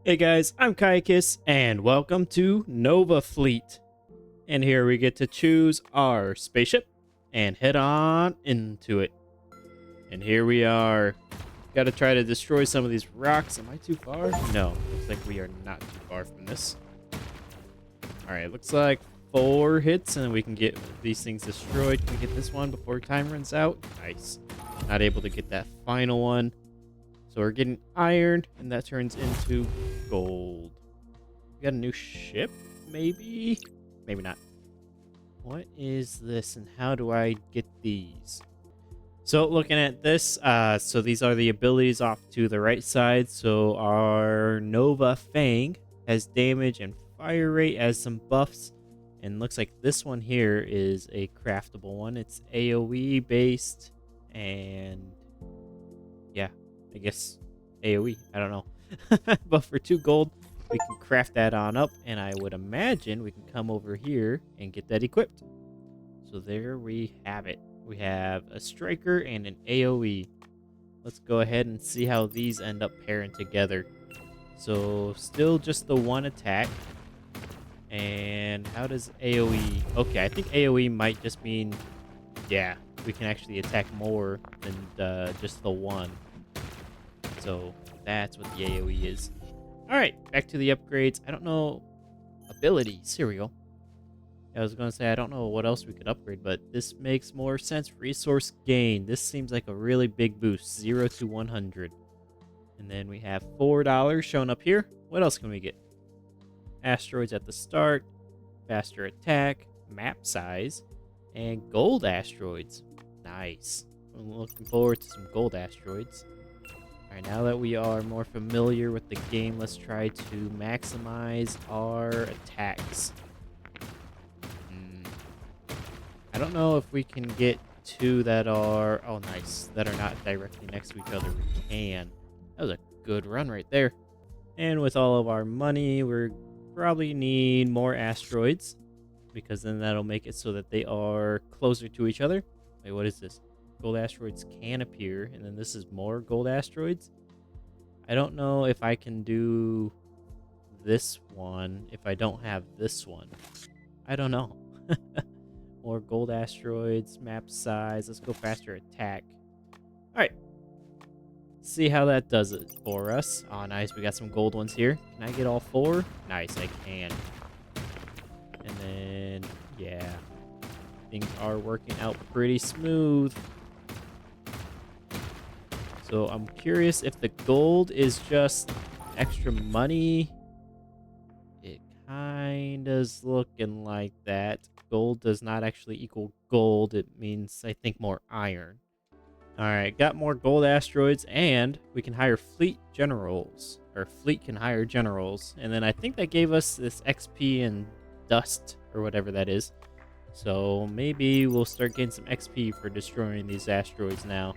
Hey guys, I'm Kaiakis, and welcome to Nova Fleet. And here we get to choose our spaceship and head on into it. And here we are. Gotta try to destroy some of these rocks. Am I too far? No, looks like we are not too far from this. Alright, looks like 4 hits and we can get these things destroyed. Can we get this one before time runs out? Nice. Not able to get that final one. So we're getting iron, and that turns into gold. We got a new ship? Maybe? Maybe not. What is this, and how do I get these? So looking at this, so these are the abilities off to the right side. So our Nova Fang has damage and fire rate as some buffs. And looks like this one here is a craftable one. It's AoE based, and yeah, I guess AoE. I don't know. But for 2 gold, we can craft that on up, and I would imagine we can come over here and get that equipped. So there we have it. We have a striker and an AoE. Let's go ahead and see how these end up pairing together. So still just the one attack. And how does AoE... Okay, I think AoE might just mean, yeah, we can actually attack more than just the one. So that's what the AoE is. Alright, back to the upgrades. I don't know... Abilities. Here we go. I was going to say I don't know what else we could upgrade, but this makes more sense. Resource gain. This seems like a really big boost. 0 to 100. And then we have $4 shown up here. What else can we get? Asteroids at the start. Faster attack. Map size. And gold asteroids. Nice. I'm looking forward to some gold asteroids. Alright, now that we are more familiar with the game, let's try to maximize our attacks. I don't know if we can get 2 that are... Oh, nice. That are not directly next to each other. We can. That was a good run right there. And with all of our money, we're probably need more asteroids, because then that'll make it so that they are closer to each other. Wait, what is this? Gold asteroids can appear, and then this is more gold asteroids. I don't know if I can do this one if I don't have this one. I don't know. More gold asteroids, map size. Let's go faster attack. Alright. See how that does it for us. Oh, nice. We got some gold ones here. Can I get all 4? Nice, I can. And then, yeah. Things are working out pretty smooth. So I'm curious if the gold is just extra money. It kind of's looking like that. Gold does not actually equal gold. It means, I think, more iron. Alright, got more gold asteroids, and we can hire fleet generals. Or fleet can hire generals. And then I think that gave us this XP and dust, or whatever that is. So maybe we'll start getting some XP for destroying these asteroids now.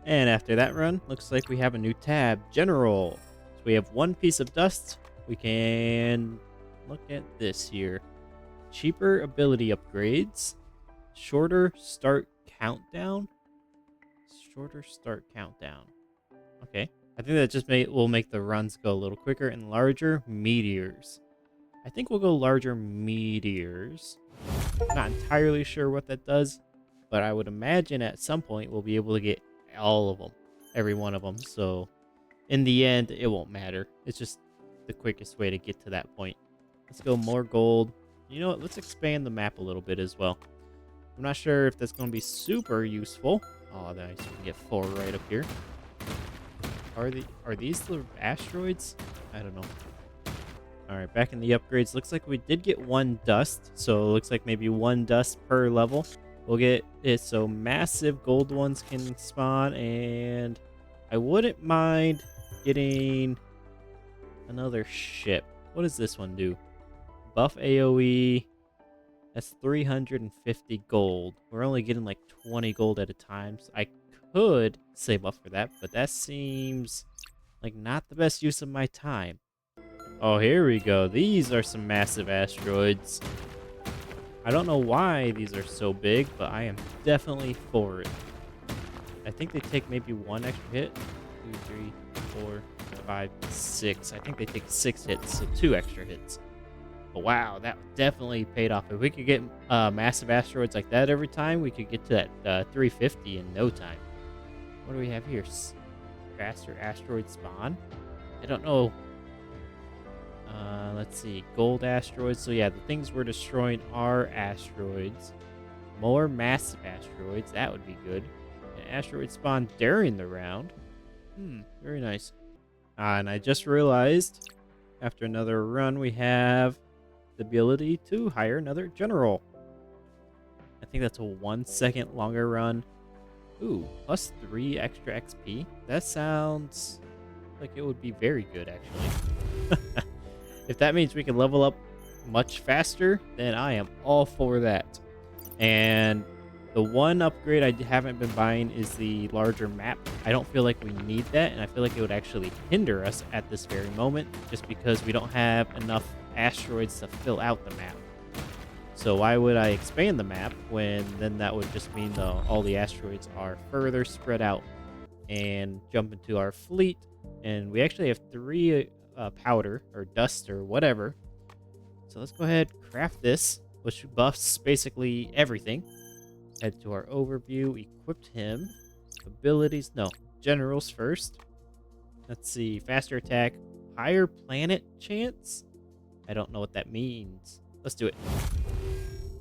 And after that run, looks like we have a new tab, General. So we have 1 piece of dust. We can look at this here. Cheaper ability upgrades. Shorter start countdown. Shorter start countdown. Okay. I think that just will make the runs go a little quicker. And larger meteors. I think we'll go larger meteors. Not entirely sure what that does, but I would imagine at some point we'll be able to get all of them. Every one of them. So in the end, it won't matter. It's just the quickest way to get to that point. Let's go more gold. You know what? Let's expand the map a little bit as well. I'm not sure if that's going to be super useful. Oh, nice. We can get 4 right up here. Are these the asteroids? I don't know. Alright, back in the upgrades. Looks like we did get 1 dust. So it looks like maybe 1 dust per level. We'll get it so massive gold ones can spawn. And I wouldn't mind getting another ship. What does this one do? Buff AoE. That's 350 gold. We're only getting like 20 gold at a time. So I could save up for that, but that seems like not the best use of my time. Oh, here we go. These are some massive asteroids. I don't know why these are so big, but I am definitely for it. I think they take maybe 1 extra hit. 2, 3, 4, 5, 6. I think they take 6 hits, so 2 extra hits. But wow, that definitely paid off. If we could get massive asteroids like that every time, we could get to that 350 in no time. What do we have here? Faster asteroid spawn? I don't know. Let's see. Gold asteroids. So yeah, the things we're destroying are asteroids. More massive asteroids. That would be good. An asteroid spawn during the round. Very nice. And I just realized, after another run, we have the ability to hire another general. I think that's a 1 second longer run. Ooh, plus 3 extra XP. That sounds like it would be very good, actually. If that means we can level up much faster, then I am all for that. And the one upgrade I haven't been buying is the larger map. I don't feel like we need that, and I feel like it would actually hinder us at this very moment, just because we don't have enough asteroids to fill out the map. So why would I expand the map when then that would just mean all the asteroids are further spread out and jump into our fleet. And we actually have 3 powder or dust or whatever. So let's go ahead, craft this, which buffs basically everything. Head to our overview, equipped him. Abilities, no, generals first. Let's see, faster attack, higher planet chance? I don't know what that means. Let's do it.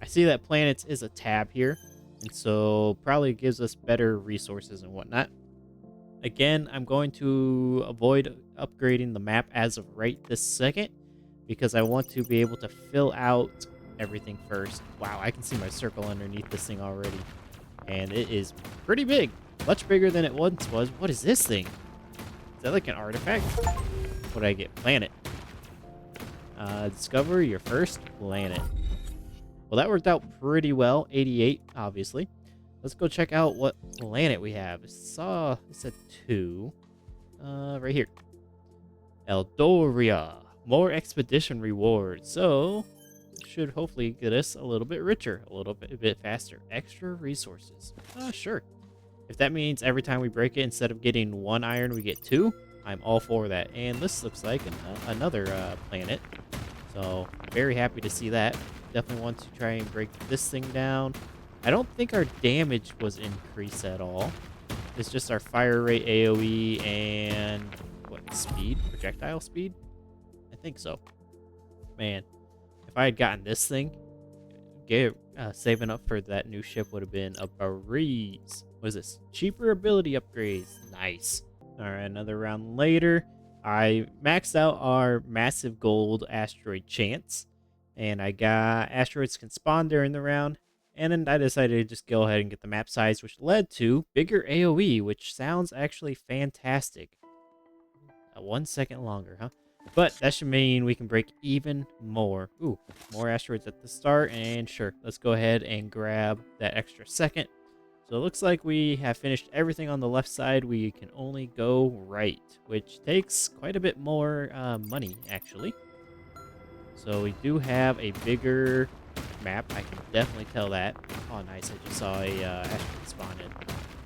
I see that planets is a tab here, and so probably gives us better resources and whatnot. Again, I'm going to avoid upgrading the map as of right this second, because I want to be able to fill out everything first. Wow, I can see my circle underneath this thing already. And it is pretty big. Much bigger than it once was. What is this thing? Is that like an artifact? What did I get? Planet. Discover your first planet. Well, that worked out pretty well. 88, obviously. Let's go check out what planet we have. It said 2. Right here. Eldoria. More expedition rewards. So, it should hopefully get us a little bit richer, a bit faster. Extra resources. Sure. If that means every time we break it, instead of getting 1 iron, we get 2, I'm all for that. And this looks like another planet. So, very happy to see that. Definitely want to try and break this thing down. I don't think our damage was increased at all. It's just our fire rate, AoE, and what, speed? Projectile speed? I think so. Man, if I had gotten this thing, saving up for that new ship would have been a breeze. What is this? Cheaper ability upgrades. Nice. All right, another round later. I maxed out our massive gold asteroid chance, and I got asteroids can spawn during the round. And then I decided to just go ahead and get the map size, which led to bigger AoE, which sounds actually fantastic. 1 second longer, huh? But that should mean we can break even more. Ooh, more asteroids at the start, and sure, let's go ahead and grab that extra second. So it looks like we have finished everything on the left side. We can only go right, which takes quite a bit more money, actually. So we do have a bigger map. I can definitely tell that. Oh, nice. I just saw a asteroid spawn in.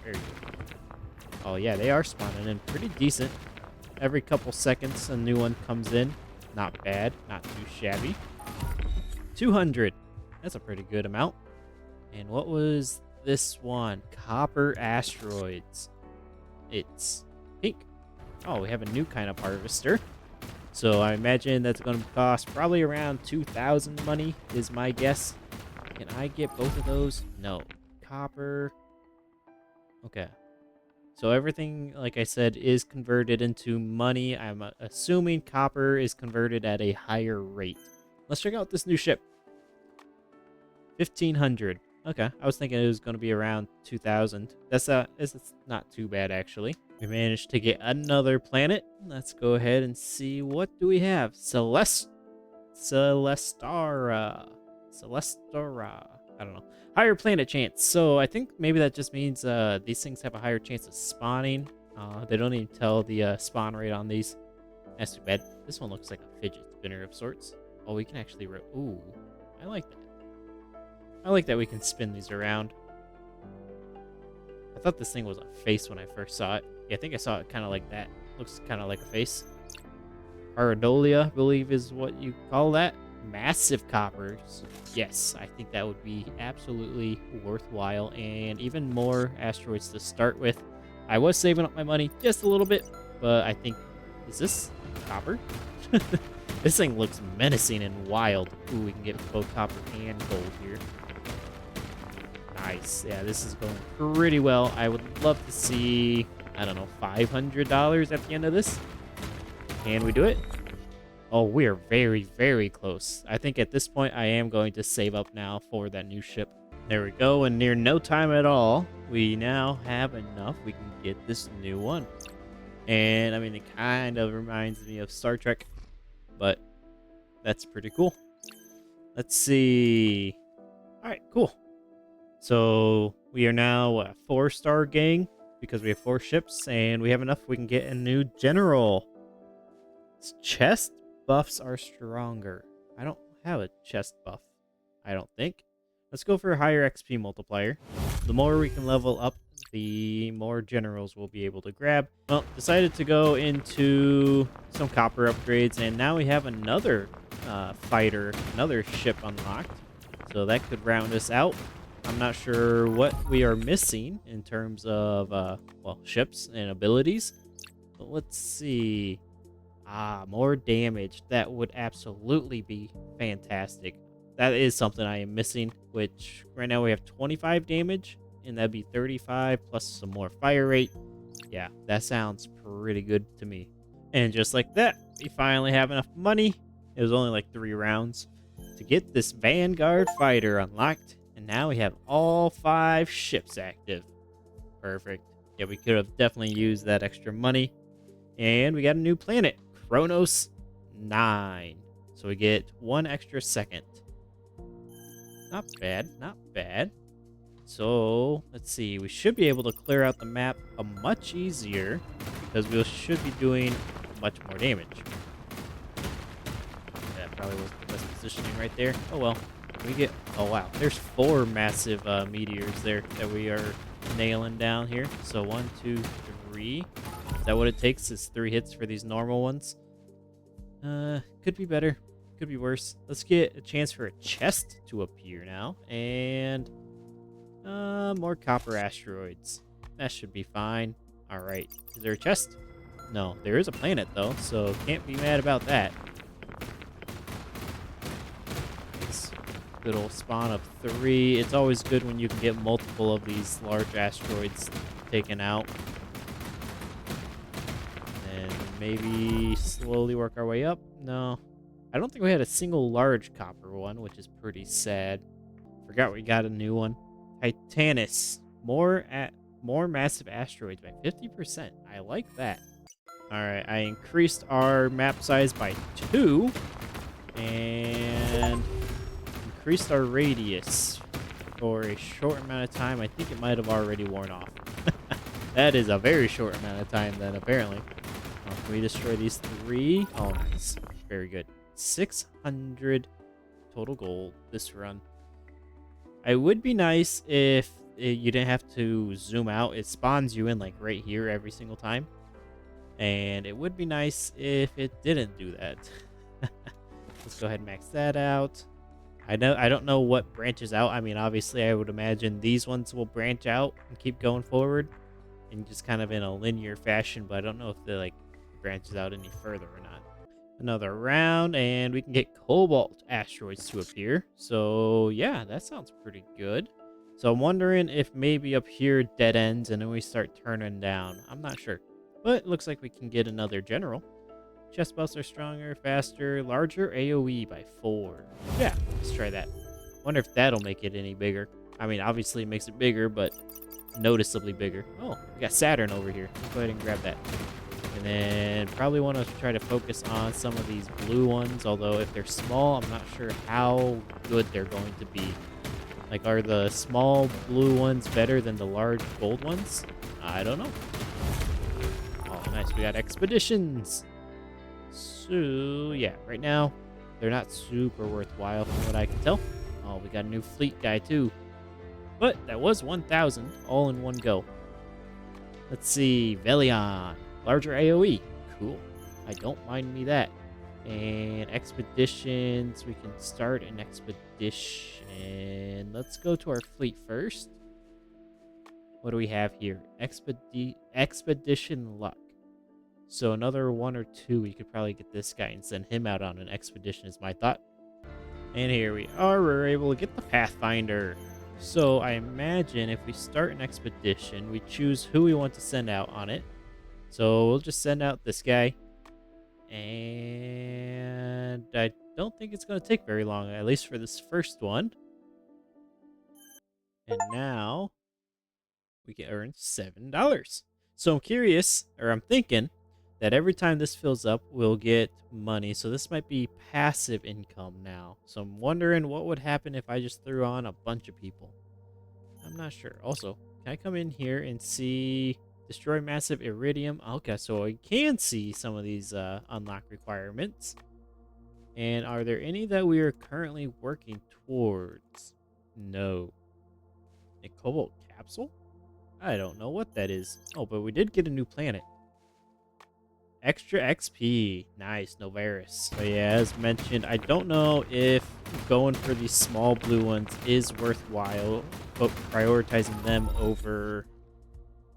Very good. Oh, yeah, they are spawning in pretty decent. Every couple seconds, a new one comes in. Not bad. Not too shabby. 200. That's a pretty good amount. And what was this one? Copper asteroids. It's pink. Oh, we have a new kind of harvester. So I imagine that's going to cost probably around 2,000 money is my guess. Can I get both of those? No. Copper. Okay. So everything, like I said, is converted into money. I'm assuming copper is converted at a higher rate. Let's check out this new ship. 1,500. Okay, I was thinking it was going to be around 2,000. It's not too bad, actually. We managed to get another planet. Let's go ahead and see, what do we have? Celestara. I don't know. Higher planet chance. So I think maybe that just means these things have a higher chance of spawning. They don't even tell the spawn rate on these. That's too bad. This one looks like a fidget spinner of sorts. Oh, we can actually... Ooh, I like that. I like that we can spin these around. I thought this thing was a face when I first saw it. Yeah, I think I saw it kind of like that. Looks kind of like a face. Paradolia, I believe is what you call that. Massive coppers. Yes, I think that would be absolutely worthwhile, and even more asteroids to start with. I was saving up my money just a little bit, but I think, is this copper? This thing looks menacing and wild. Ooh, we can get both copper and gold here. Nice. Yeah, this is going pretty well. I would love to see, I don't know, $500 at the end of this. Can we do it? Oh, we are very, very close. I think at this point, I am going to save up now for that new ship. There we go. And near no time at all, we now have enough. We can get this new one. And, I mean, it kind of reminds me of Star Trek. But that's pretty cool. Let's see. All right, cool. So we are now a 4-star gang because we have 4 ships, and we have enough. We can get a new general. Chest buffs are stronger. I don't have a chest buff, I don't think. Let's go for a higher XP multiplier. The more we can level up, the more generals we'll be able to grab. Well, decided to go into some copper upgrades, and now we have another fighter, another ship unlocked. So that could round us out. I'm not sure what we are missing in terms of, well, ships and abilities. But let's see. More damage. That would absolutely be fantastic. That is something I am missing, which right now we have 25 damage, and that'd be 35 plus some more fire rate. Yeah, that sounds pretty good to me. And just like that, we finally have enough money. It was only like 3 rounds to get this Vanguard fighter unlocked, and now we have all 5 ships active. Perfect. Yeah, we could have definitely used that extra money. And we got a new planet, Kronos 9. So we get 1 extra second. Not bad, not bad. So, let's see. We should be able to clear out the map much easier because we should be doing much more damage. That probably wasn't the best positioning right there. Oh well. We get... Oh wow. There's 4 massive meteors there that we are nailing down here. So 1, 2, 3. Is that what it takes? Is 3 hits for these normal ones? Could be better. Could be worse. Let's get a chance for a chest to appear now. And more copper asteroids. That should be fine. Alright. Is there a chest? No. There is a planet though, so can't be mad about that. It's a good old spawn of 3. It's always good when you can get multiple of these large asteroids taken out. Maybe slowly work our way up. No, I don't think we had a single large copper one, which is pretty sad. Forgot we got a new one. Titanus. More massive asteroids by 50%. I like that. All right, I increased our map size by 2 and increased our radius for a short amount of time. I think it might have already worn off. That is a very short amount of time then, apparently. Can we destroy these 3? Oh, nice. Very good. 600 total gold this run. It would be nice if you didn't have to zoom out. It spawns you in like right here every single time. And it would be nice if it didn't do that. Let's go ahead and max that out. I don't know what branches out. I mean, obviously, I would imagine these ones will branch out and keep going forward. And just kind of in a linear fashion. But I don't know if they like branches out any further or not. Another round, and we can get cobalt asteroids to appear. So yeah, that sounds pretty good. So I'm wondering if maybe up here dead ends and then we start turning down. I'm not sure, but it looks like we can get another general. Chest buffs are stronger, faster, larger AoE by 4. Yeah, let's try that. Wonder if that'll make it any bigger. I mean, obviously it makes it bigger, but noticeably bigger. Oh, we got Saturn over here. Let's go ahead and grab that. And then probably want to try to focus on some of these blue ones, although if they're small, I'm not sure how good they're going to be. Like, are the small blue ones better than the large gold ones? I don't know. Oh, nice. We got expeditions. So, yeah, right now, they're not super worthwhile from what I can tell. Oh, we got a new fleet guy, too. But that was 1,000 all in one go. Let's see. Velion. Larger AoE. Cool. I don't mind me that. And expeditions, we can start an expedition. Let's go to our fleet first. What do we have here? Expedition luck. So another one or two, we could probably get this guy and send him out on an expedition is my thought. And here we are, we're able to get the Pathfinder. So I imagine if we start an expedition, we choose who we want to send out on it. So we'll just send out this guy. And I don't think it's going to take very long, at least for this first one. And now we can earn $7. So I'm curious, or I'm thinking, that every time this fills up, we'll get money. So this might be passive income now. So I'm wondering what would happen if I just threw on a bunch of people. I'm not sure. Also, can I come in here and see destroy massive iridium? Okay, so I can see some of these unlock requirements. And are there any that we are currently working towards? No. A cobalt capsule? I don't know what that is. Oh, but we did get a new planet. Extra XP. Nice, Novaris. So yeah, as mentioned, I don't know if going for these small blue ones is worthwhile, but prioritizing them over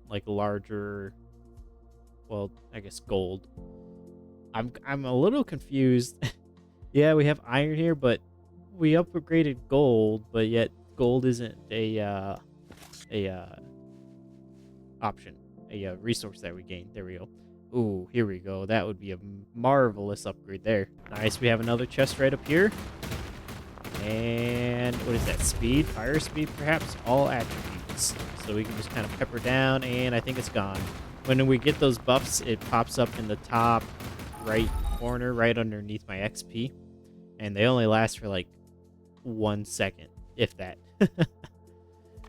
like larger, well, I guess gold. I'm a little confused. Yeah, we have iron here, but we upgraded gold, but yet gold isn't a option, a resource that we gain. There we go. Ooh, here we go. That would be a marvelous upgrade there. Nice. We have another chest right up here. And what is that? Speed? Fire speed, perhaps? All attributes. So we can just kind of pepper down, and I think it's gone. When we get those buffs, it pops up in the top right corner, right underneath my XP. And they only last for like 1 second, if that. All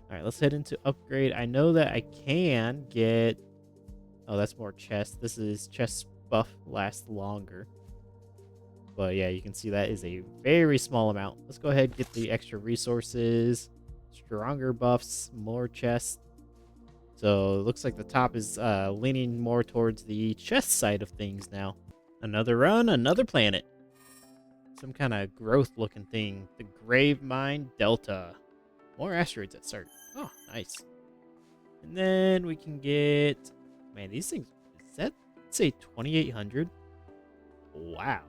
right, let's head into upgrade. I know that I can get... Oh, that's more chest. This is chest buff lasts longer. But yeah, you can see that is a very small amount. Let's go ahead and get the extra resources. Stronger buffs, more chest. So it looks like the top is leaning more towards the chest side of things now. Another run, another planet. Some kind of growth looking thing. The Grave Mine Delta. More asteroids at start. Oh, nice. And then we can get... Man, these things, is that, say, 2,800? Wow.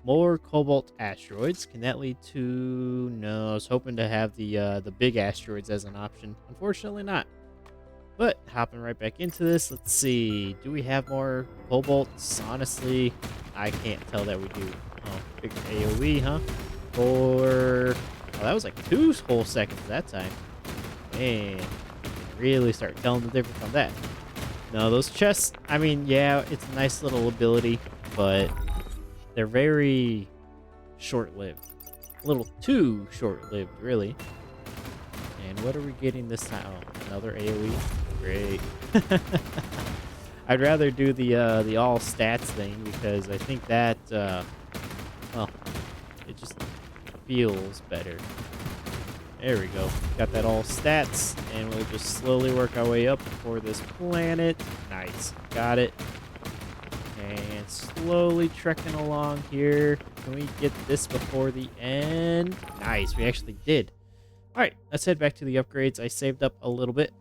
More cobalt asteroids. Can that lead to... No, I was hoping to have the big asteroids as an option. Unfortunately not. But, hopping right back into this, let's see. Do we have more cobalts? Honestly, I can't tell that we do. Oh, bigger AoE, huh? Or... Oh, that was like 2 whole seconds that time. Man, really start telling the difference on that. No, those chests, I mean, yeah, it's a nice little ability, but they're very short-lived. A little too short-lived, really. And what are we getting this time? Oh, another AoE? Great. I'd rather do the all stats thing because I think that, well, it just feels better. There we go. Got that all stats, and we'll just slowly work our way up for this planet. Nice. Got it. And slowly trekking along here. Can we get this before the end? Nice. We actually did. All right. Let's head back to the upgrades. I saved up a little bit.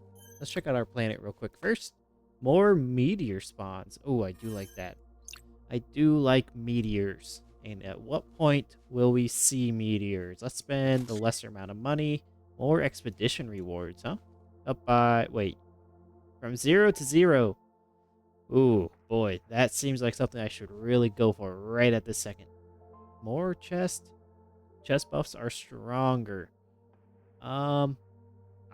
Let's check out our planet real quick first. More meteor spawns. Oh, I do like that. I do like meteors. And at what point will we see meteors? Let's spend the lesser amount of money. More expedition rewards, huh? Up by... Wait. From 0 to 0. Ooh, boy. That seems like something I should really go for right at this second. More chest. Chest buffs are stronger. I'm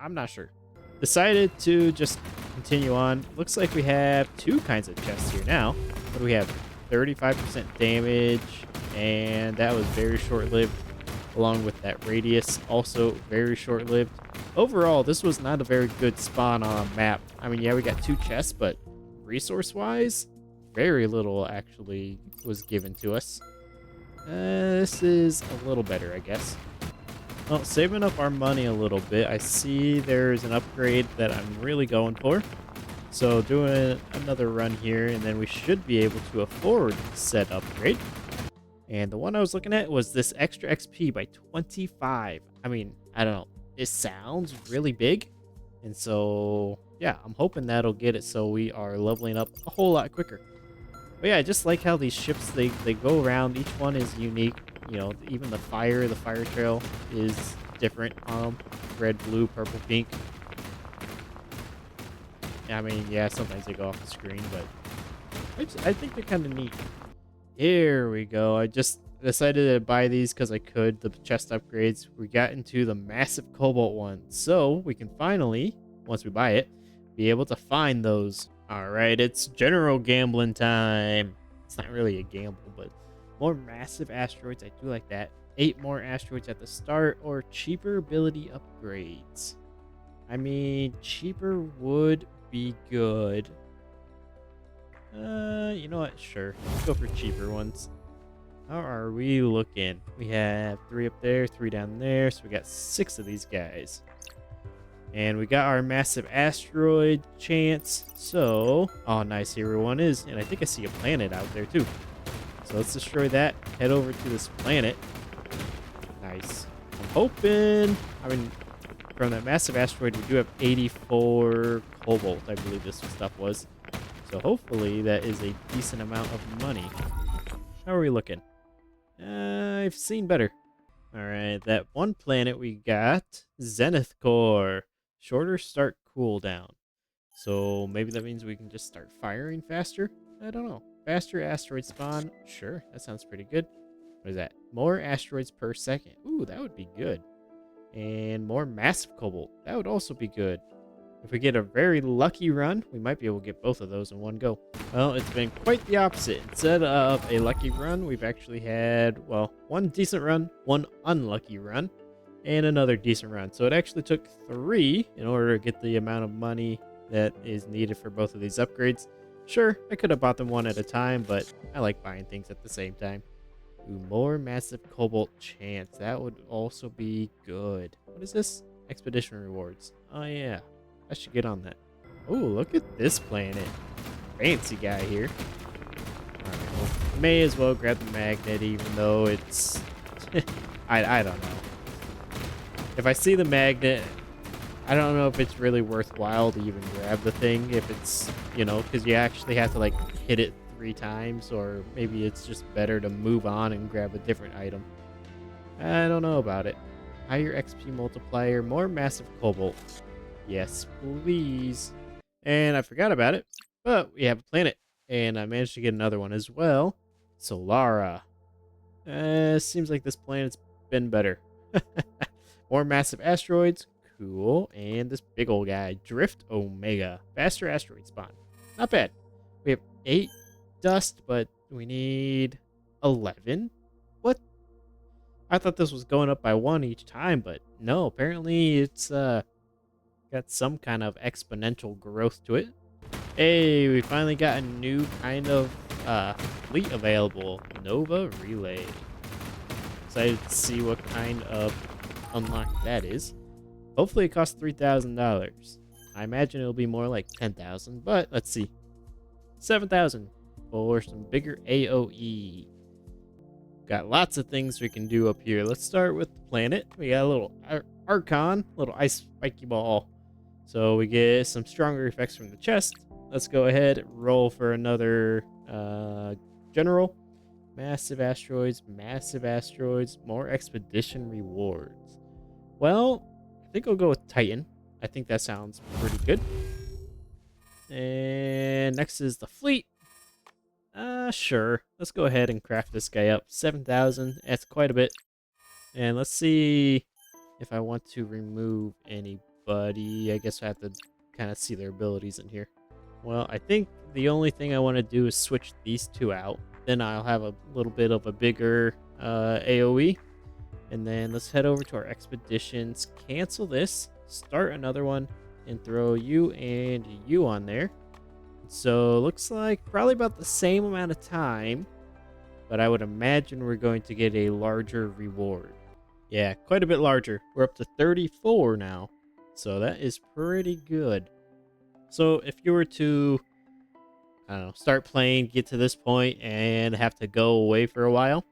not sure. Decided to just continue on. Looks like we have 2 kinds of chests here now. What do we have? 35% damage, and that was very short-lived, along with that radius, also very short-lived. Overall, this was not a very good spawn on a map. I mean, yeah, we got 2 chests, but resource-wise, very little actually was given to us. This is a little better, I guess. Well, saving up our money a little bit, I see there's an upgrade that I'm really going for. So doing another run here, and then we should be able to afford said upgrade. And the one I was looking at was this extra XP by 25. I mean, I don't know. It sounds really big. And so, yeah, I'm hoping that'll get it so we are leveling up a whole lot quicker. But yeah, I just like how these ships, they go around. Each one is unique. You know, even the fire trail is different on 'em. Red, blue, purple, pink. I mean, yeah, sometimes they go off the screen, but I think they're kind of neat. Here we go. I just decided to buy these because I could. The chest upgrades. We got into the massive cobalt one. So we can finally, once we buy it, be able to find those. Alright, it's general gambling time. It's not really a gamble, but more massive asteroids. I do like that. 8 more asteroids at the start or cheaper ability upgrades. I mean, cheaper would be good. You know what? Sure. Let's go for cheaper ones. How are we looking? We have 3 up there, 3 down there, so we got 6 of these guys. And we got our massive asteroid chance. So, oh nice, here one is. And I think I see a planet out there too. So let's destroy that. Head over to this planet. Nice. I'm hoping, I mean, from that massive asteroid, we do have 84 cobalt, I believe this stuff was. So hopefully that is a decent amount of money. How are we looking? I've seen better. Alright, that one planet we got, Zenith Core. Shorter start cooldown. So maybe that means we can just start firing faster? I don't know. Faster asteroid spawn? Sure, that sounds pretty good. What is that? More asteroids per second. Ooh, that would be good. And more massive cobalt. That would also be good. If we get a very lucky run, we might be able to get both of those in one go. Well, it's been quite the opposite. Instead of a lucky run, we've actually had, well, one decent run, one unlucky run, and another decent run. So it actually took 3 in order to get the amount of money that is needed for both of these upgrades. Sure, I could have bought them one at a time, but I like buying things at the same time. Ooh, more massive cobalt chance. That would also be good. What is this? Expedition rewards. Oh, yeah. I should get on that. Oh, look at this planet. Fancy guy here. Alright, well, may as well grab the magnet even though it's... I don't know. If I see the magnet, I don't know if it's really worthwhile to even grab the thing. If it's, you know, because you actually have to like hit it 3 times, or maybe it's just better to move on and grab a different item. I don't know about it. Higher XP multiplier, more massive cobalt. Yes, please. And I forgot about it, but we have a planet, and I managed to get another one as well. Solara. Seems like this planet's been better. More massive asteroids. Cool. And this big old guy, Drift Omega. Faster asteroid spawn. Not bad. We have 8 dust, but we need 11. What? I thought this was going up by 1 each time, but no, apparently it's got some kind of exponential growth to it. Hey, we finally got a new kind of fleet available. Nova Relay. Excited to see what kind of unlock that is. Hopefully it costs $3,000. I imagine it'll be more like 10,000, but let's see. 7,000 for some bigger AoE. Got lots of things we can do up here. Let's start with the planet. We got a little Archon, little ice spiky ball. So we get some stronger effects from the chest. Let's go ahead, roll for another general. Massive asteroids, more expedition rewards. Well, I think I'll go with Titan. I think that sounds pretty good. And next is the fleet. Sure. Let's go ahead and craft this guy up. 7,000. That's quite a bit. And let's see if I want to remove anybody. I guess I have to kind of see their abilities in here. Well, I think the only thing I want to do is switch these 2 out. Then I'll have a little bit of a bigger AoE. And then let's head over to our expeditions. Cancel this. Start another one. And throw you and you on there. So looks like probably about the same amount of time. But I would imagine we're going to get a larger reward. Yeah, quite a bit larger. We're up to 34 now. So that is pretty good. So if you were to, I don't know, start playing, get to this point, and have to go away for a while,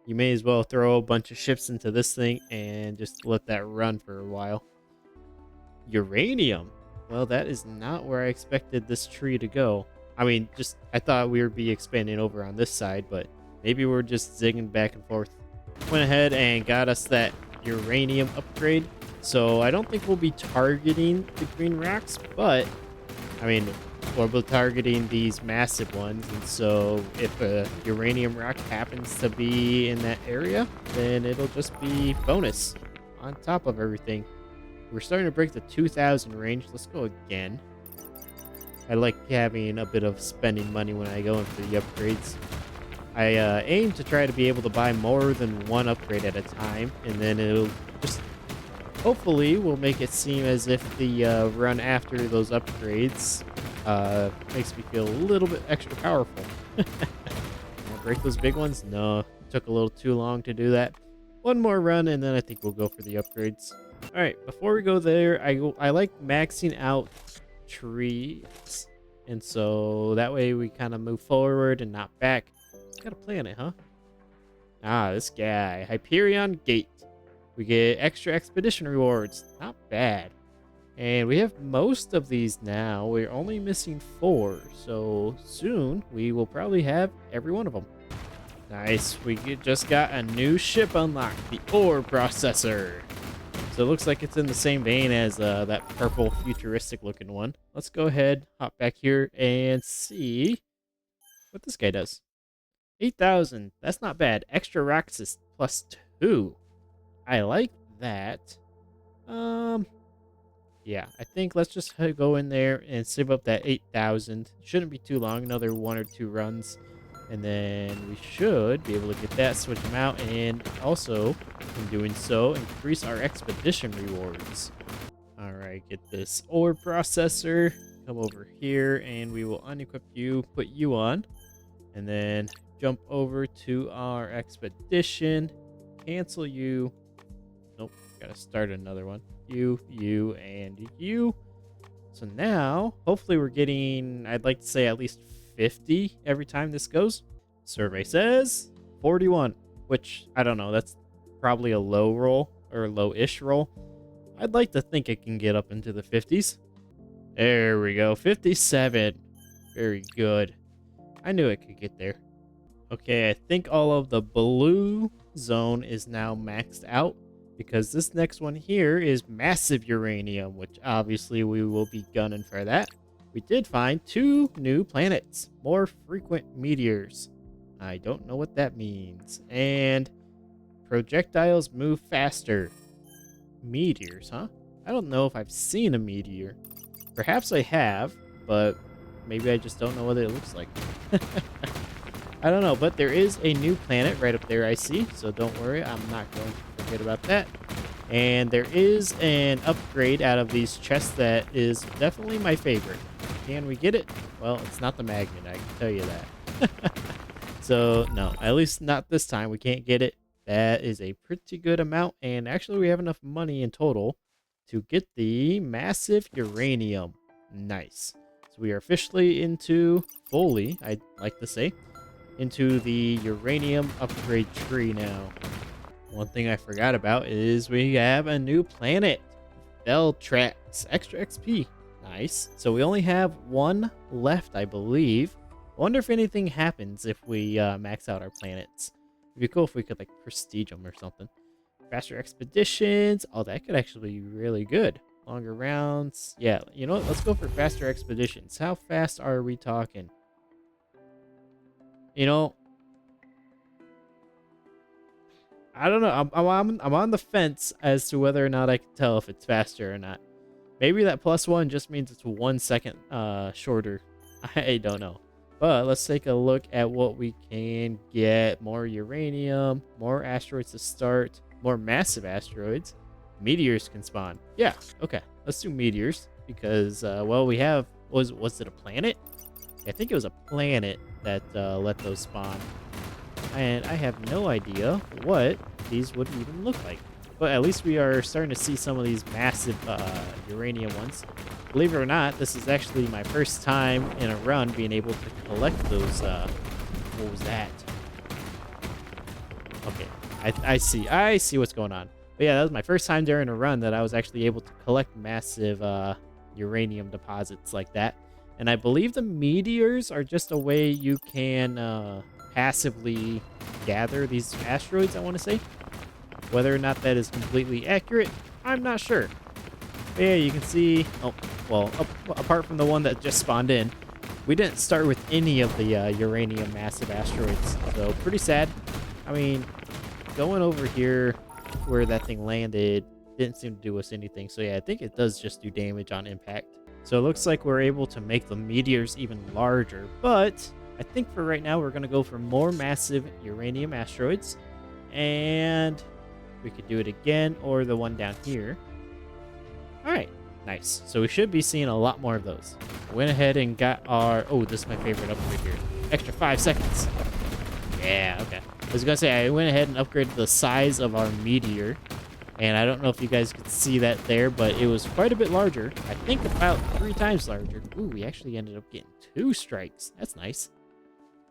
You may as well throw a bunch of ships into this thing and just let that run for a while. Uranium. Well, that is not where I expected this tree to go. I mean, just I thought we would be expanding over on this side, but maybe we're just zigging back and forth. Went ahead and got us that uranium upgrade. So I don't think we'll be targeting the green rocks, but I mean, we'll be targeting these massive ones. And so if a uranium rock happens to be in that area, then it'll just be bonus on top of everything. We're starting to break the 2,000 range. Let's go again. I like having a bit of spending money when I go in for the upgrades. I aim to try to be able to buy more than one upgrade at a time, and then it'll just hopefully will make it seem as if the run after those upgrades makes me feel a little bit extra powerful. Break those big ones? No, it took a little too long to do that. One more run, and then I think we'll go for the upgrades. All right, before we go there, I like maxing out trees, and so that way we kind of move forward and not back. Got a planet, huh? Ah, this guy, Hyperion Gate. We get extra expedition rewards. Not bad. And we have most of these now. We're only missing 4, so soon we will probably have every one of them. Nice. We just got a new ship unlocked, the ore processor. So it looks like it's in the same vein as that purple futuristic looking one. Let's go ahead, hop back here, and see what this guy does. 8,000. That's not bad. Extra rocks is +2. I like that. Yeah, I think let's just go in there and save up that 8,000. Shouldn't be too long, another 1 or 2 runs. And then we should be able to get that, switch them out, and also, in doing so, increase our expedition rewards. All right, get this ore processor. Come over here, and we will unequip you, put you on, and then jump over to our expedition. Cancel you. Nope, gotta start another one. You, and you. So now, hopefully we're getting, I'd like to say at least 50 every time this goes. Survey says 41, which I don't know. That's probably a low roll or low-ish roll. I'd like to think it can get up into the 50s. There we go. 57. Very good. I knew it could get there. Okay, I think all of the blue zone is now maxed out because this next one here is massive uranium, which obviously we will be gunning for that. We did find 2 new planets, more frequent meteors. I don't know what that means. And projectiles move faster. Meteors, huh? I don't know if I've seen a meteor. Perhaps I have, but maybe I just don't know what it looks like. I don't know, but there is a new planet right up there I see, so don't worry, I'm not going to forget about that. And there is an upgrade out of these chests that is definitely my favorite. Can we get it? Well, it's not the magnet, I can tell you that. So, no, at least not this time. We can't get it. That is a pretty good amount, and actually we have enough money in total to get the massive uranium. Nice. So we are officially fully, I'd like to say, into the uranium upgrade tree now. One thing I forgot about is we have a new planet. Beltrax. Extra XP. Nice. So we only have 1 left, I believe. I wonder if anything happens if we max out our planets. It'd be cool if we could, like, prestige them or something. Faster expeditions. Oh, that could actually be really good. Longer rounds. Yeah, you know what? Let's go for faster expeditions. How fast are we talking? You know, I don't know. I'm on the fence as to whether or not I can tell if it's faster or not. Maybe that +1 just means it's 1 second shorter. I don't know. But let's take a look at what we can get. More uranium, more asteroids to start, more massive asteroids. Meteors can spawn. Yeah, okay. Let's do meteors because, well, we have, was it a planet? I think it was a planet that let those spawn. And I have no idea what these would even look like. But at least we are starting to see some of these massive uranium ones. Believe it or not, this is actually my first time in a run being able to collect those. What was that? Okay, I see what's going on. But yeah, that was my first time during a run that I was actually able to collect massive uranium deposits like that. And I believe the meteors are just a way you can passively gather these asteroids, I want to say. Whether or not that is completely accurate, I'm not sure. But yeah, you can see, oh, well, apart from the one that just spawned in, we didn't start with any of the uranium massive asteroids. So pretty sad. I mean, going over here where that thing landed didn't seem to do us anything. So yeah, I think it does just do damage on impact. So it looks like we're able to make the meteors even larger. But I think for right now, we're going to go for more massive uranium asteroids. And we could do it again, or the one down here. All right, nice. So we should be seeing a lot more of those. Went ahead and got our... Oh, this is my favorite upgrade here. Extra 5 seconds. Yeah, okay. I was going to say, I went ahead and upgraded the size of our meteor. And I don't know if you guys could see that there, but it was quite a bit larger. I think about 3 times larger. Ooh, we actually ended up getting 2 strikes. That's nice.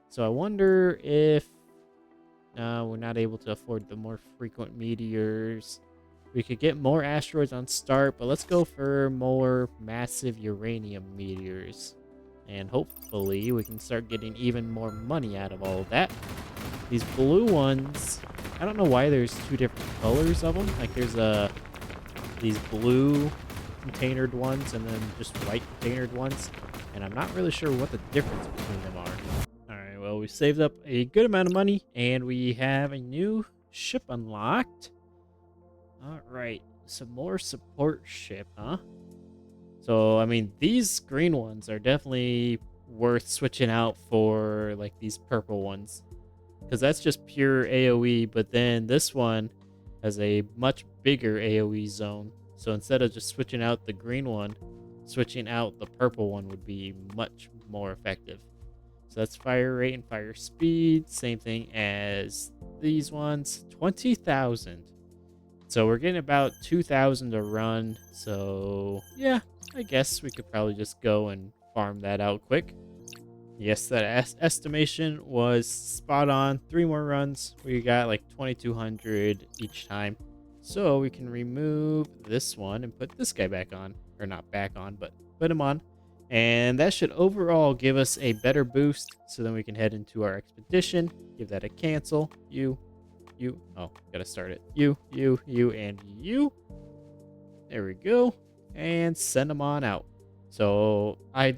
So I wonder if we're not able to afford the more frequent meteors. We could get more asteroids on start, but let's go for more massive uranium meteors. And hopefully we can start getting even more money out of all of that. These blue ones, I don't know why there's 2 different colors of them. Like there's these blue containered ones and then just white containered ones. And I'm not really sure what the difference between them are. Alright, well, we saved up a good amount of money and we have a new ship unlocked. Alright, some more support ship, huh? So, I mean, these green ones are definitely worth switching out for, like, these purple ones. Because that's just pure AoE, but then this one has a much bigger AoE zone. So instead of just switching out the green one, switching out the purple one would be much more effective. So that's fire rate and fire speed. Same thing as these ones. 20,000. So we're getting about 2,000 to run. So yeah, I guess we could probably just go and farm that out quick. Yes, that estimation was spot on. 3 more runs. We got like 2,200 each time. So we can remove this one and put this guy back on. Or not back on, but put him on. And that should overall give us a better boost. So then we can head into our expedition. Give that a cancel. Oh, gotta start it. You, and you. There we go. And send them on out. So I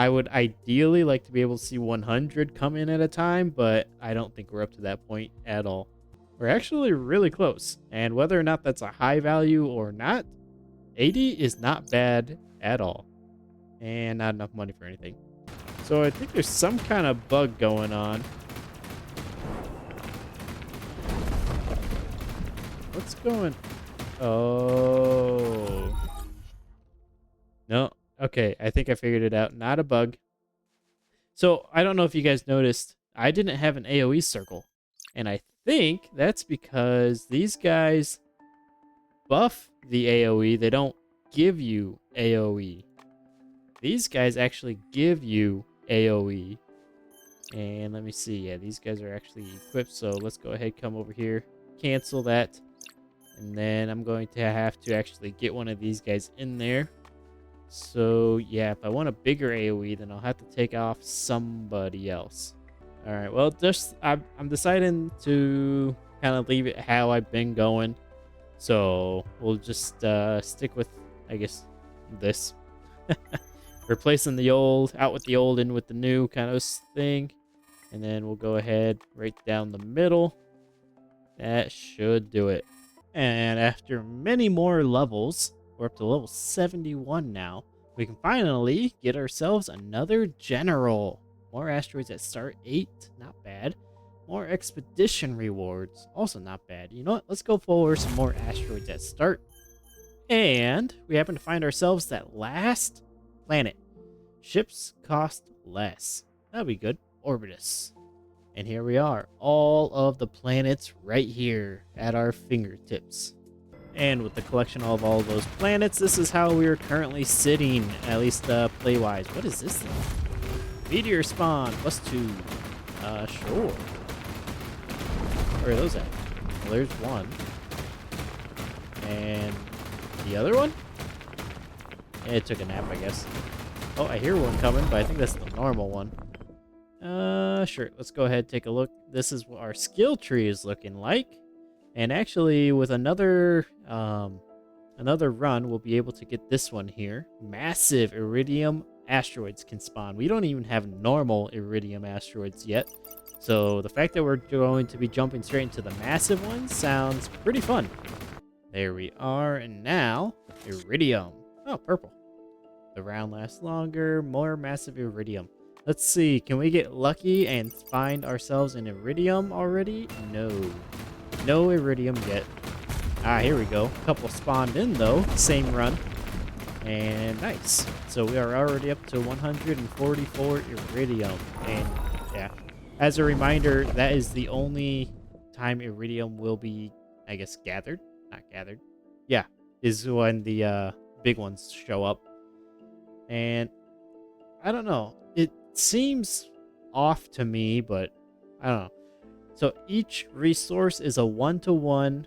would ideally like to be able to see 100 come in at a time, but I don't think we're up to that point at all. We're actually really close. And whether or not that's a high value or not, 80 is not bad at all. And not enough money for anything. So I think there's some kind of bug going on. What's going... Oh. No. Okay, I think I figured it out. Not a bug. So, I don't know if you guys noticed, I didn't have an AoE circle. And I think that's because these guys buff the AoE. They don't give you AoE. These guys actually give you AoE. And let me see. Yeah, these guys are actually equipped. So, let's go ahead, come over here, cancel that. And then I'm going to have to actually get one of these guys in there. So, yeah, if I want a bigger AoE, then I'll have to take off somebody else. All right, well, just I'm deciding to kind of leave it how I've been going. So, we'll just stick with, I guess, this. Replacing the old, out with the old, in with the new kind of thing. And then we'll go ahead right down the middle. That should do it. And after many more levels, we're up to level 71 now, we can finally get ourselves another general. More asteroids at start 8, not bad. More expedition rewards, also not bad. You know what, let's go forward some more asteroids at start. And we happen to find ourselves that last planet. Ships cost less. That'll be good. Orbitus. And here we are, all of the planets right here at our fingertips. And with the collection of all those planets, this is how we are currently sitting, at least play-wise. What is this thing? Meteor spawn, +2. Sure. Where are those at? Well, there's one. And the other one? Yeah, it took a nap, I guess. Oh, I hear one coming, but I think that's the normal one. Sure. Let's go ahead and take a look. This is what our skill tree is looking like. And actually, with another run, we'll be able to get this one here. Massive iridium asteroids can spawn. We don't even have normal iridium asteroids yet. So the fact that we're going to be jumping straight into the massive ones sounds pretty fun. There we are, and now, iridium. Oh, purple. The round lasts longer, more massive iridium. Let's see, can we get lucky and find ourselves an iridium already? No. No iridium yet. Ah, here we go. A couple spawned in, though. Same run. And nice. So we are already up to 144 iridium. And, yeah. As a reminder, that is the only time iridium will be, I guess, gathered. Not gathered. Yeah, is when the big ones show up. And I don't know. It seems off to me, but I don't know. So each resource is a 1-to-1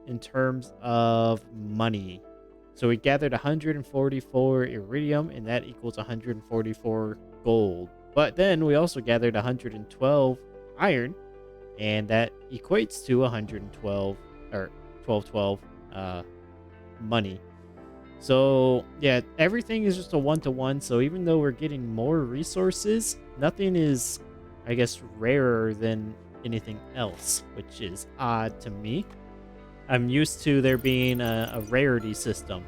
in terms of money. So we gathered 144 iridium, and that equals 144 gold. But then we also gathered 112 iron, and that equates to 112 or 1212 money. So yeah, everything is just a 1-to-1. So even though we're getting more resources, nothing is, I guess, rarer than anything else, which is odd to me. I'm used to there being a rarity system.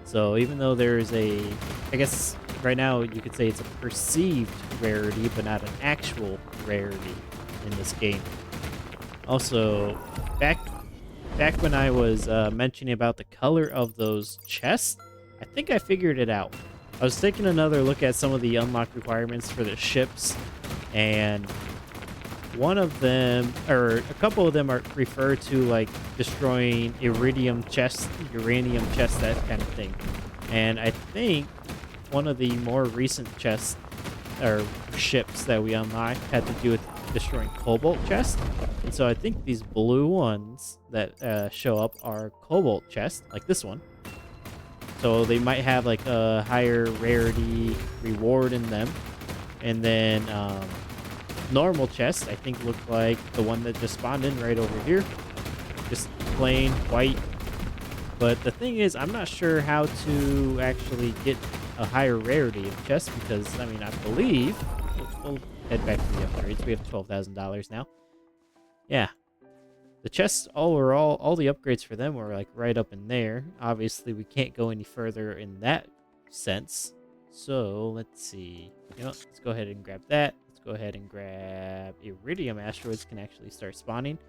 So even though there's I guess right now you could say it's a perceived rarity, but not an actual rarity in this game. Also, back when I was mentioning about the color of those chests, I think I figured it out. I was taking another look at some of the unlock requirements for the ships, and one of them, or a couple of them, are refer to like destroying uranium chests, that kind of thing. And I think one of the more recent chests or ships that we unlocked had to do with destroying cobalt chests. And so I think these blue ones that show up are cobalt chests, like this one. So they might have like a higher rarity reward in them. And then normal chests, I think, look like the one that just spawned in right over here. Just plain white. But the thing is, I'm not sure how to actually get a higher rarity of chests because, I mean, I believe... We'll head back to the upgrades. We have $12,000 now. Yeah. The chests overall, all the upgrades for them were like right up in there. Obviously, we can't go any further in that sense. So, let's see. You know, let's go ahead and grab that. Go ahead and grab iridium asteroids can actually start spawning,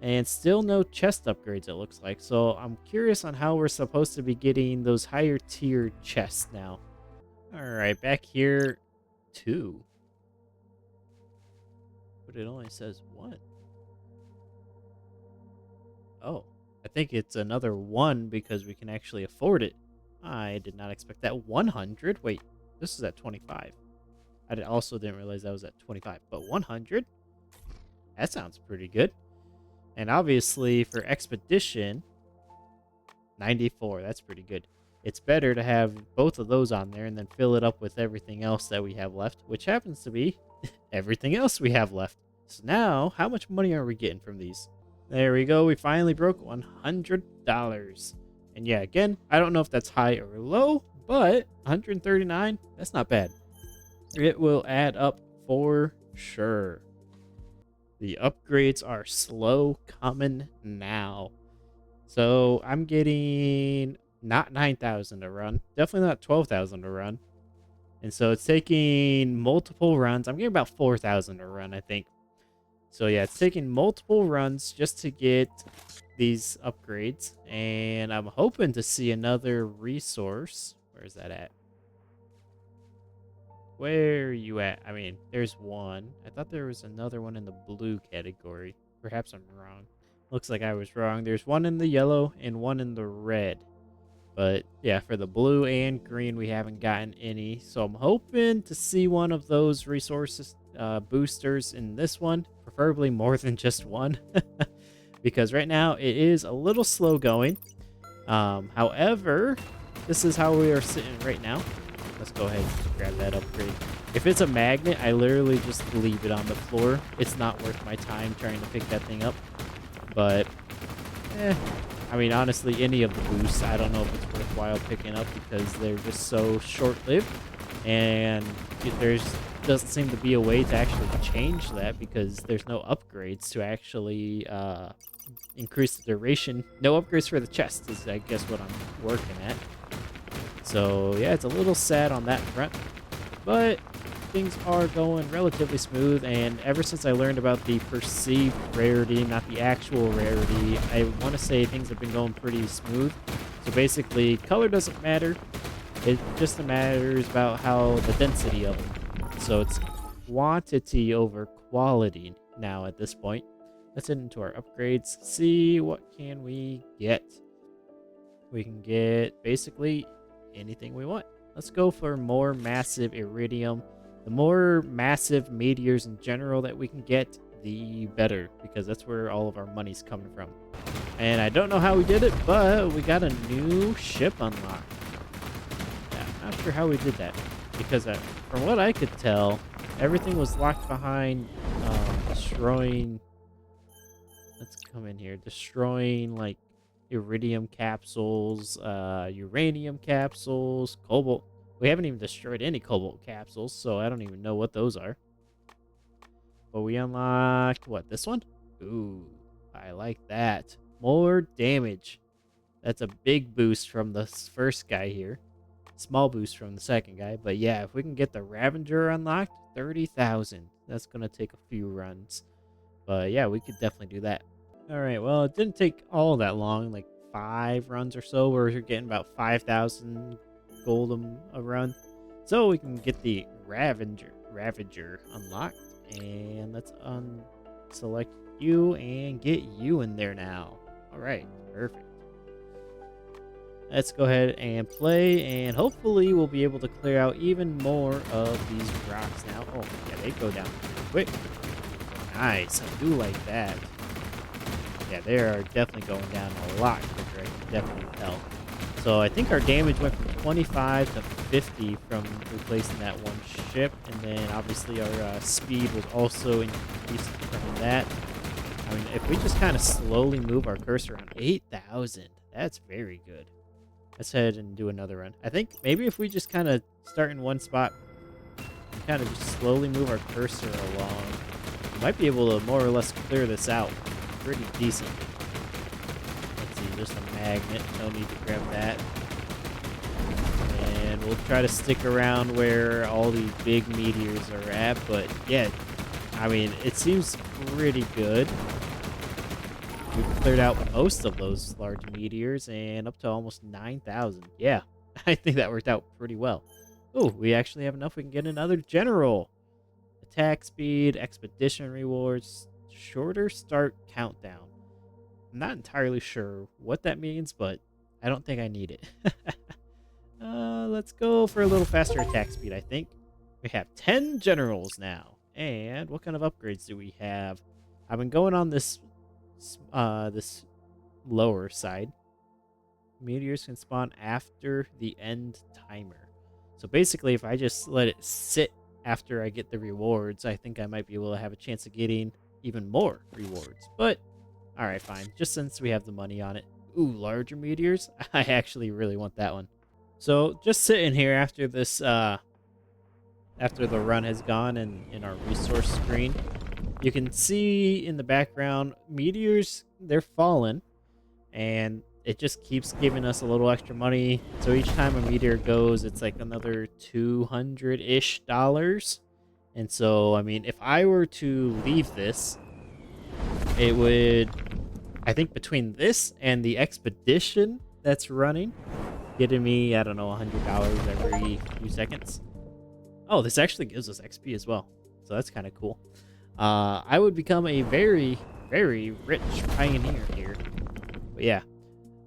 and still no chest upgrades, it looks like. So I'm curious on how we're supposed to be getting those higher tier chests now. All right, back here, 2, but it only says 1. Oh, I think it's another 1 because we can actually afford it. I did not expect that. 100. Wait, this is at 25. I also didn't realize that was at 25, but 100? That sounds pretty good. And obviously for expedition, 94, that's pretty good. It's better to have both of those on there and then fill it up with everything else that we have left, which happens to be everything else we have left. So now, how much money are we getting from these? There we go, we finally broke $100. And yeah, again, I don't know if that's high or low, but 139, that's not bad. It will add up for sure. The upgrades are slow coming now. So I'm getting not 9,000 a run. Definitely not 12,000 a run. And so it's taking multiple runs. I'm getting about 4,000 a run, I think. So yeah, it's taking multiple runs just to get these upgrades. And I'm hoping to see another resource. Where is that at? Where are you at? I mean, there's one. I thought there was another one in the blue category. Perhaps I'm wrong. Looks like I was wrong. There's one in the yellow and one in the red. But yeah, for the blue and green, we haven't gotten any. So I'm hoping to see one of those resources boosters in this one. Preferably more than just one. because right now it is a little slow going. However, this is how we are sitting right now. Let's go ahead and grab that upgrade. If it's a magnet, I literally just leave it on the floor. It's not worth my time trying to pick that thing up. But, I mean, honestly, any of the boosts, I don't know if it's worthwhile picking up because they're just so short-lived. And there's doesn't seem to be a way to actually change that because there's no upgrades to actually increase the duration. No upgrades for the chest is, I guess, what I'm working at. So, yeah, it's a little sad on that front. But things are going relatively smooth, and ever since I learned about the perceived rarity, not the actual rarity, I want to say things have been going pretty smooth. So basically, color doesn't matter. It just matters about how the density of them. So it's quantity over quality now at this point. Let's head into our upgrades, see what can we get. We can get basically anything we want. Let's go for more massive iridium. The more massive meteors in general that we can get, the better, because that's where all of our money's coming from. And I don't know how we did it, but we got a new ship unlocked. Yeah, I'm not sure how we did that, because from what I could tell, everything was locked behind destroying... Let's come in here. Destroying, like, iridium capsules, uranium capsules, cobalt. We haven't even destroyed any cobalt capsules, so I don't even know what those are. But we unlocked, what, this one? Ooh, I like that. More damage. That's a big boost from the first guy here. Small boost from the second guy. But yeah, if we can get the Ravager unlocked, 30,000. That's going to take a few runs. But yeah, we could definitely do that. All right, well, it didn't take all that long, like 5 runs or so. We're getting about 5,000 gold a run. So we can get the Ravager unlocked. And let's select you and get you in there now. All right, perfect. Let's go ahead and play, and hopefully we'll be able to clear out even more of these rocks now. Oh, yeah, they go down quick. Nice, I do like that. Yeah, they are definitely going down a lot quicker, I can definitely tell. So I think our damage went from 25 to 50 from replacing that one ship, and then obviously our speed was also increased from that. I mean, if we just kind of slowly move our cursor around, 8,000, that's very good. Let's head and do another run. I think maybe if we just kind of start in one spot and kind of just slowly move our cursor along, we might be able to more or less clear this out pretty decent. Let's see, there's a magnet. No need to grab that. And we'll try to stick around where all these big meteors are at. But yeah, I mean, it seems pretty good. We've cleared out most of those large meteors and up to almost 9,000. Yeah, I think that worked out pretty well. Oh, we actually have enough. We can get another general. Attack speed, expedition rewards, shorter start countdown. I'm not entirely sure what that means, but I don't think I need it. Let's go for a little faster attack speed, I think. We have 10 generals now. And what kind of upgrades do we have? I've been going on this lower side. Meteors can spawn after the end timer. So basically, if I just let it sit after I get the rewards, I think I might be able to have a chance of getting even more rewards. But, alright, fine. Just since we have the money on it. Ooh, larger meteors? I actually really want that one. So, just sitting here after this, after the run has gone and in our resource screen, you can see in the background, meteors, they're falling, and it just keeps giving us a little extra money. So each time a meteor goes, it's like another $200-ish. And so, I mean, if I were to leave this, it would, I think between this and the expedition that's running, getting me, I don't know, $100 every few seconds. Oh, this actually gives us XP as well. So that's kind of cool. I would become a very, very rich pioneer here. But yeah,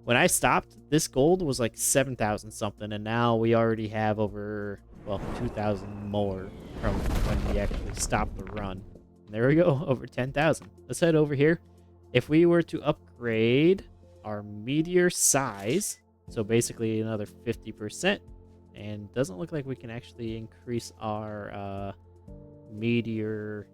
when I stopped, this gold was like 7,000 something, and now we already have over, well, 2,000 more from when we actually stopped the run. And there we go, over 10,000. Let's head over here. if we were to upgrade our meteor size, so basically another 50%, and doesn't look like we can actually increase our meteor.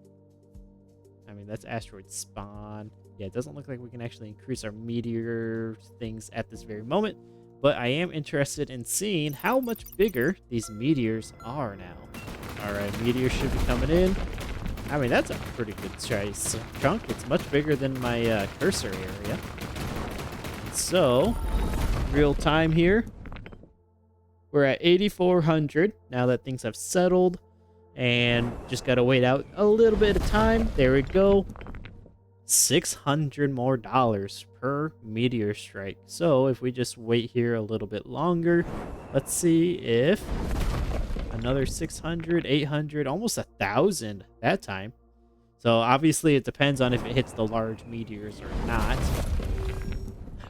I mean, that's asteroid spawn. Yeah, it doesn't look like we can actually increase our meteor things at this very moment, but I am interested in seeing how much bigger these meteors are now. All right, meteors should be coming in. I mean, that's a pretty good size chunk. It's much bigger than my cursor area. So, real time here. We're at 8,400 now that things have settled, and just gotta wait out a little bit of time. There we go. $600 more per meteor strike. So if we just wait here a little bit longer, let's see if another 600, 800, almost 1,000 that time. So obviously it depends on if it hits the large meteors or not.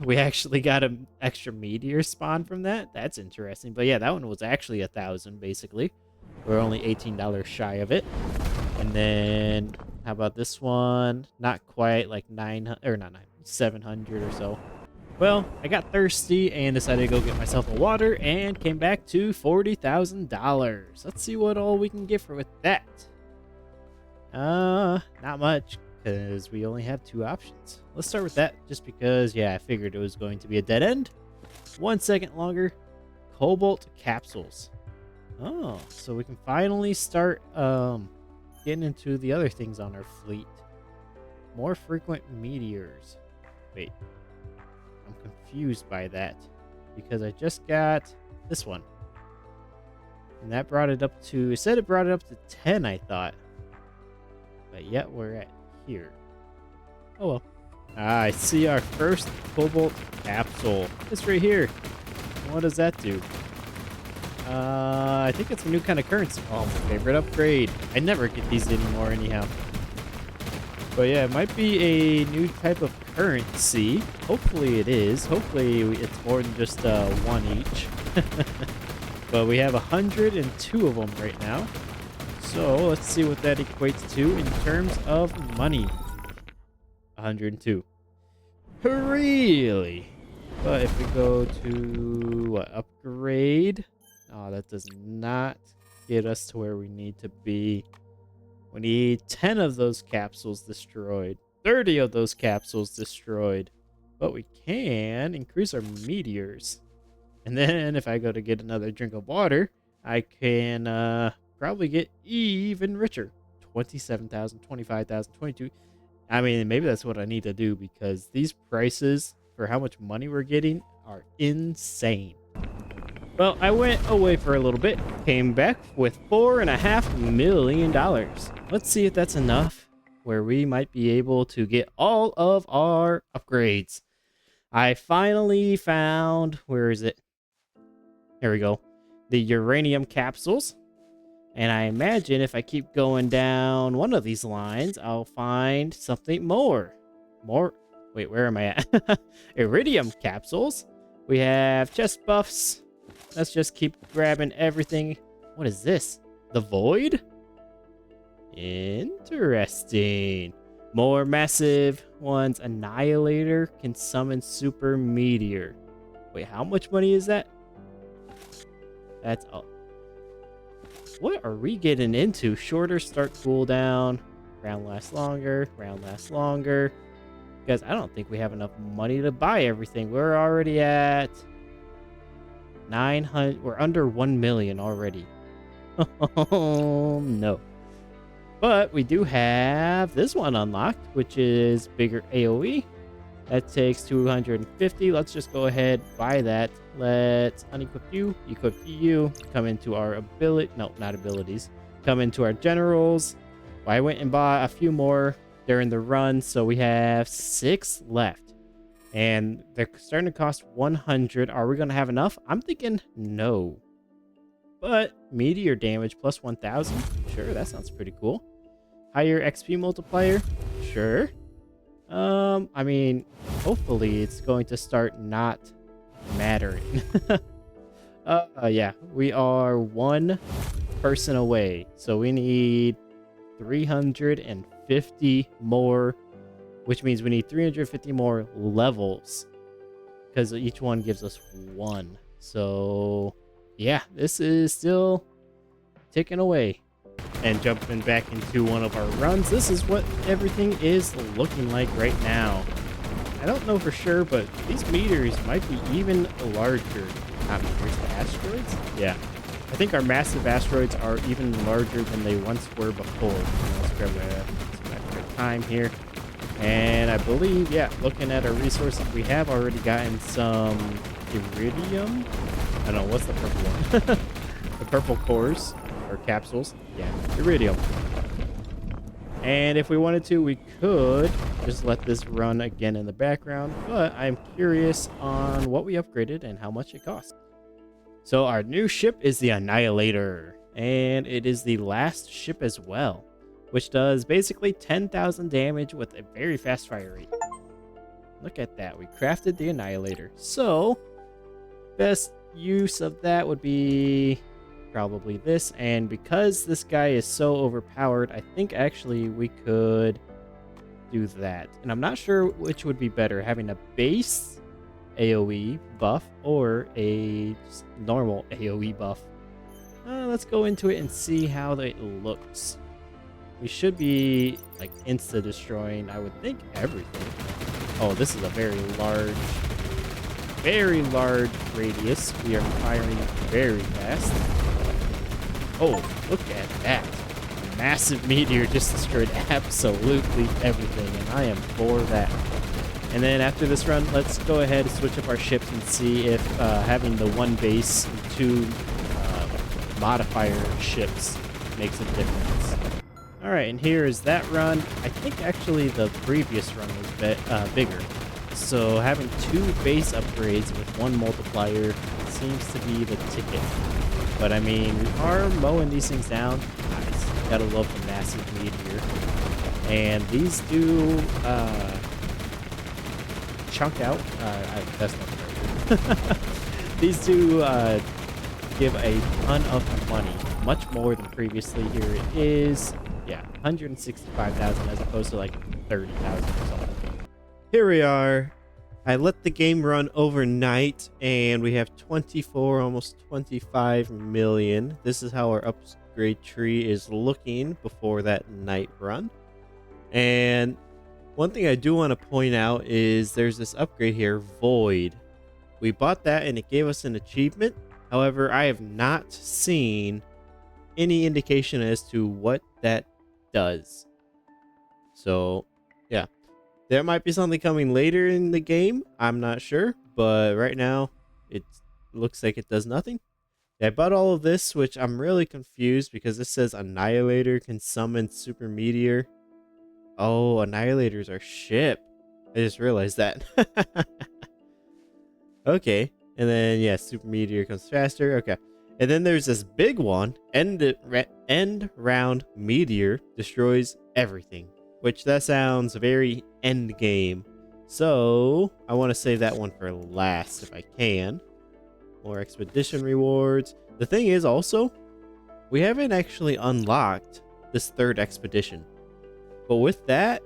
We actually got an extra meteor spawn from that. That's interesting. But yeah, that one was actually 1,000 basically. We're only $18 shy of it. And then how about this one? Not quite, like 900 or not 9, 700 or so. Well, I got thirsty and decided to go get myself a water and came back to $40,000. Let's see what all we can get for with that. Not much, because we only have 2 options. Let's start with that, just because, yeah, I figured it was going to be a dead end. 1 second longer. Cobalt capsules. Oh, so we can finally start getting into the other things on our fleet. More frequent meteors. Wait, I'm confused by that, because I just got this one. And that brought it up to, it said it brought it up to 10, I thought. But yet we're at here. Oh well. I see our first cobalt capsule. It's right here. What does that do? I think it's a new kind of currency. Oh, my favorite upgrade. I never get these anymore anyhow. But yeah, it might be a new type of currency. Hopefully it is. Hopefully it's more than just one each. But we have 102 of them right now. So let's see what that equates to in terms of money. 102. Really? But if we go to what, upgrade? Oh, that does not get us to where we need to be. We need 10 of those capsules destroyed. 30 of those capsules destroyed. But we can increase our meteors. And then if I go to get another drink of water, I can probably get even richer. 27,000, 25,000, 22. I mean, maybe that's what I need to do, because these prices for how much money we're getting are insane. Well, I went away for a little bit, came back with $4.5 million. Let's see if that's enough where we might be able to get all of our upgrades. I finally found, where is it? Here we go. The uranium capsules. And I imagine if I keep going down one of these lines, I'll find something more. Wait, where am I at? Iridium capsules. We have chest buffs. Let's just keep grabbing everything. What is this? The void? Interesting. More massive ones. Annihilator can summon super meteor. Wait, how much money is that? That's all. What are we getting into? Shorter start cooldown. Round lasts longer. Round lasts longer. Because I don't think we have enough money to buy everything. We're already at 900. We're under 1 million already. Oh, no. But we do have this one unlocked, which is bigger AoE. That takes 250. Let's just go ahead, buy that. Let's unequip you, equip you, come into our ability. No, not abilities. Come into our generals. Well, I went and bought a few more during the run, so we have 6 left. And they're starting to cost 100. Are we going to have enough? I'm thinking no. But meteor damage plus 1,000. Sure, that sounds pretty cool. Higher XP multiplier. Sure. I mean, hopefully it's going to start not mattering. Yeah, we are 1 person away. So we need 350 more which means we need 350 more levels because each one gives us 1. So yeah, this is still ticking away. And jumping back into one of our runs, this is what everything is looking like right now. I don't know for sure, but these meteors might be even larger. Not meteors, asteroids? Yeah. I think our massive asteroids are even larger than they once were before. Let's grab some extra time here. And I believe, yeah, looking at our resources, we have already gotten some iridium. I don't know, what's the purple one? The purple cores, or capsules. Yeah, iridium. And if we wanted to, we could just let this run again in the background, but I'm curious on what we upgraded and how much it costs. So our new ship is the Annihilator, and it is the last ship as well, which does basically 10,000 damage with a very fast fire rate. Look at that, we crafted the Annihilator. So, best use of that would be probably this, and because this guy is so overpowered, I think actually we could do that. And I'm not sure which would be better, having a base AoE buff or a just normal AoE buff. Let's go into it and see how it looks. We should be like insta destroying, I would think, everything. Oh, this is a very large radius. We are firing very fast. Oh, look at that. A massive meteor just destroyed absolutely everything, and I am for that. And then after this run, let's go ahead and switch up our ships and see if having the one base and 2 modifier ships makes a difference. All right, and here is that run. I think actually the previous run was bigger. So having 2 base upgrades with 1 multiplier seems to be the ticket. But I mean, we are mowing these things down. Nice. Gotta love the massive meteor. And these do chunk out. That's not right. These do give a ton of money, much more than previously. Here it is, yeah, 165,000 as opposed to like 30,000 or something. Here we are. I let the game run overnight, and we have 24, almost 25 million. This is how our upgrade tree is looking before that night run. And one thing I do want to point out is there's this upgrade here, Void. We bought that and it gave us an achievement. However, I have not seen any indication as to what that does. So, yeah. There might be something coming later in the game. I'm not sure. But right now, it looks like it does nothing. I bought all of this, which I'm really confused because this says Annihilator can summon Super Meteor. Oh, Annihilator's our ship. I just realized that. Okay. And then, yeah, Super Meteor comes faster. Okay. And then there's this big one. End round Meteor destroys everything. Which that sounds very end game. So, I want to save that one for last if I can. More expedition rewards. The thing is also, we haven't actually unlocked this 3rd expedition. But with that,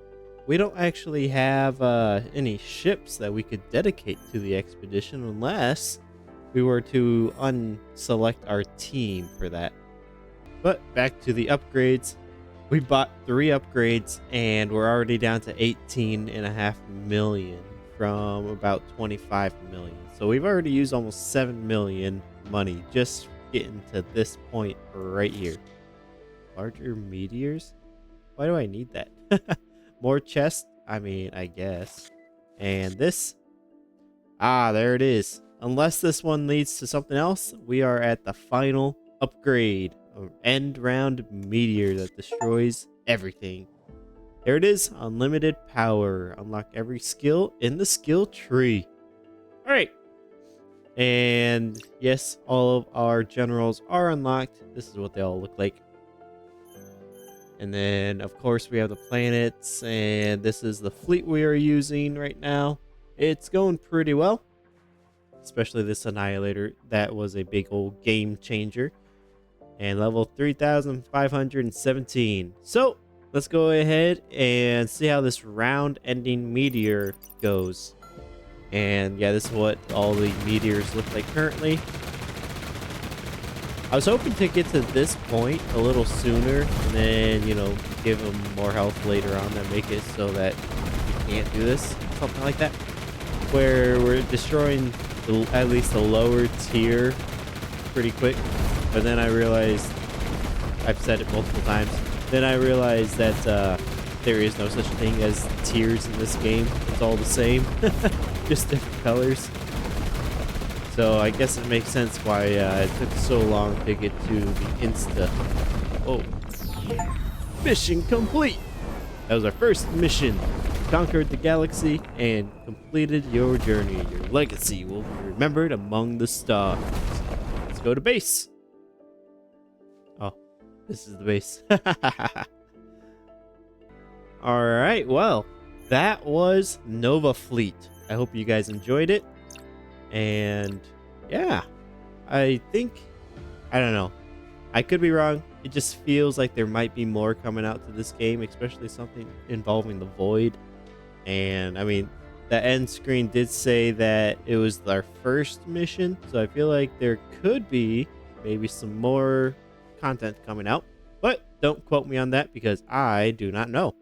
we don't actually have any ships that we could dedicate to the expedition unless we were to unselect our team for that. But back to the upgrades. We bought 3 upgrades and we're already down to 18.5 million from about 25 million. So we've already used almost 7 million money just getting to this point right here. Larger meteors? Why do I need that? More chests? I mean, I guess. And this? Ah, there it is. Unless this one leads to something else, we are at the final upgrade. End round meteor that destroys everything. There it is. Unlimited power. Unlock every skill in the skill tree. Alright. And yes, all of our generals are unlocked. This is what they all look like. And then, of course, we have the planets. And this is the fleet we are using right now. It's going pretty well. Especially this Annihilator. That was a big old game changer. And level 3,517. So, let's go ahead and see how this round ending meteor goes. And yeah, this is what all the meteors look like currently. I was hoping to get to this point a little sooner and then, you know, give them more health later on that make it so that you can't do this. Something like that. Where we're destroying at least the lower tier pretty quick. But then I realized, I've said it multiple times, then I realized that there is no such thing as tiers in this game. It's all the same. Just different colors. So I guess it makes sense why it took so long to get to the Insta. Oh. Mission complete! That was our first mission. You conquered the galaxy and completed your journey. Your legacy will be remembered among the stars. Let's go to base. Oh, this is the base. Alright, well, that was Nova Fleet. I hope you guys enjoyed it. And yeah, I think, I don't know, I could be wrong. It just feels like there might be more coming out to this game, especially something involving the Void. And I mean, the end screen did say that it was our first mission, so I feel like there could be maybe some more content coming out, but don't quote me on that because I do not know.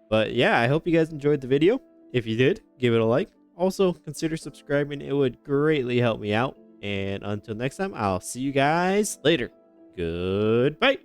But yeah, I hope you guys enjoyed the video. If you did, give it a like. Also, consider subscribing. It would greatly help me out. And until next time, I'll see you guys later. Goodbye.